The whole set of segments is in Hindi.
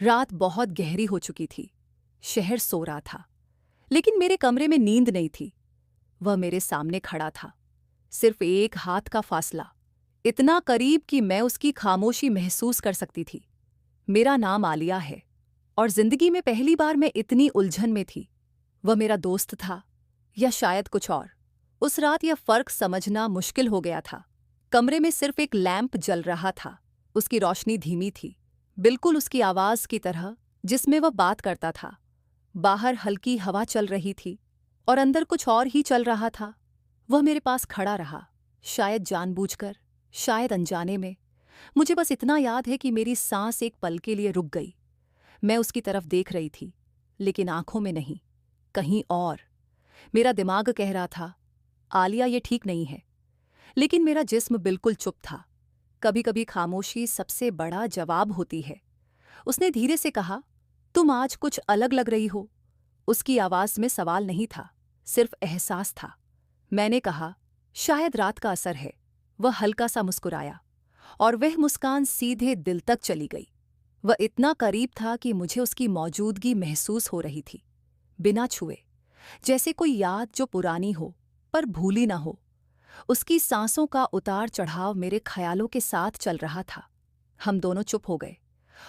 रात बहुत गहरी हो चुकी थी। शहर सो रहा था, लेकिन मेरे कमरे में नींद नहीं थी। वह मेरे सामने खड़ा था, सिर्फ एक हाथ का फासला, इतना करीब कि मैं उसकी खामोशी महसूस कर सकती थी। मेरा नाम आलिया है, और जिंदगी में पहली बार मैं इतनी उलझन में थी। वह मेरा दोस्त था, या शायद कुछ और। उस रात यह फर्क समझना मुश्किल हो गया था। कमरे में सिर्फ एक लैंप जल रहा था। उसकी रोशनी धीमी थी, बिल्कुल उसकी आवाज की तरह जिसमें वह बात करता था। बाहर हल्की हवा चल रही थी, और अंदर कुछ और ही चल रहा था। वह मेरे पास खड़ा रहा, शायद जानबूझकर, शायद अनजाने में। मुझे बस इतना याद है कि मेरी सांस एक पल के लिए रुक गई। मैं उसकी तरफ देख रही थी, लेकिन आंखों में नहीं, कहीं और। मेरा दिमाग कह रहा था, आलिया ये ठीक नहीं है, लेकिन मेरा जिस्म बिल्कुल चुप था। कभी कभी खामोशी सबसे बड़ा जवाब होती है। उसने धीरे से कहा, तुम आज कुछ अलग लग रही हो। उसकी आवाज में सवाल नहीं था, सिर्फ एहसास था। मैंने कहा, शायद रात का असर है। वह हल्का सा मुस्कुराया, और वह मुस्कान सीधे दिल तक चली गई। वह इतना करीब था कि मुझे उसकी मौजूदगी महसूस हो रही थी, बिना छुए, जैसे कोई याद जो पुरानी हो पर भूली ना हो। उसकी सांसों का उतार चढ़ाव मेरे ख्यालों के साथ चल रहा था। हम दोनों चुप हो गए,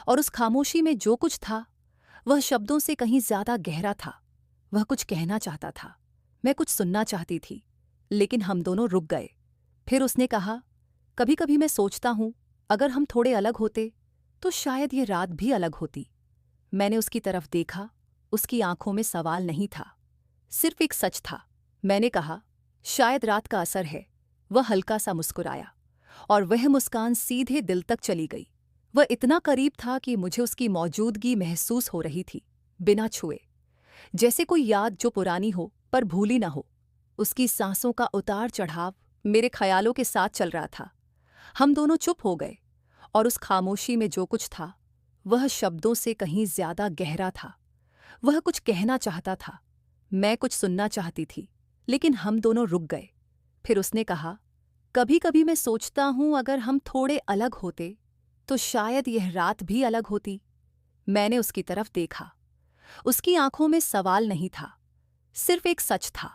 और उस खामोशी में जो कुछ था वह शब्दों से कहीं ज्यादा गहरा था। वह कुछ कहना चाहता था, मैं कुछ सुनना चाहती थी, लेकिन हम दोनों रुक गए। फिर उसने कहा, कभी कभी मैं सोचता हूं, अगर हम थोड़े अलग होते तो शायद ये रात भी अलग होती। मैंने उसकी तरफ देखा। उसकी आंखों में सवाल नहीं था, सिर्फ एक सच था। मैंने कहा, शायद रात का असर है। वह हल्का सा मुस्कुराया, और वह मुस्कान सीधे दिल तक चली गई। वह इतना करीब था कि मुझे उसकी मौजूदगी महसूस हो रही थी, बिना छुए, जैसे कोई याद जो पुरानी हो पर भूली ना हो। उसकी सांसों का उतार चढ़ाव मेरे ख्यालों के साथ चल रहा था। हम दोनों चुप हो गए, और उस खामोशी में जो कुछ था वह शब्दों से कहीं ज्यादा गहरा था। वह कुछ कहना चाहता था, मैं कुछ सुनना चाहती थी, लेकिन हम दोनों रुक गए। फिर उसने कहा, कभी कभी मैं सोचता हूं, अगर हम थोड़े अलग होते तो शायद यह रात भी अलग होती। मैंने उसकी तरफ देखा। उसकी आंखों में सवाल नहीं था, सिर्फ एक सच था।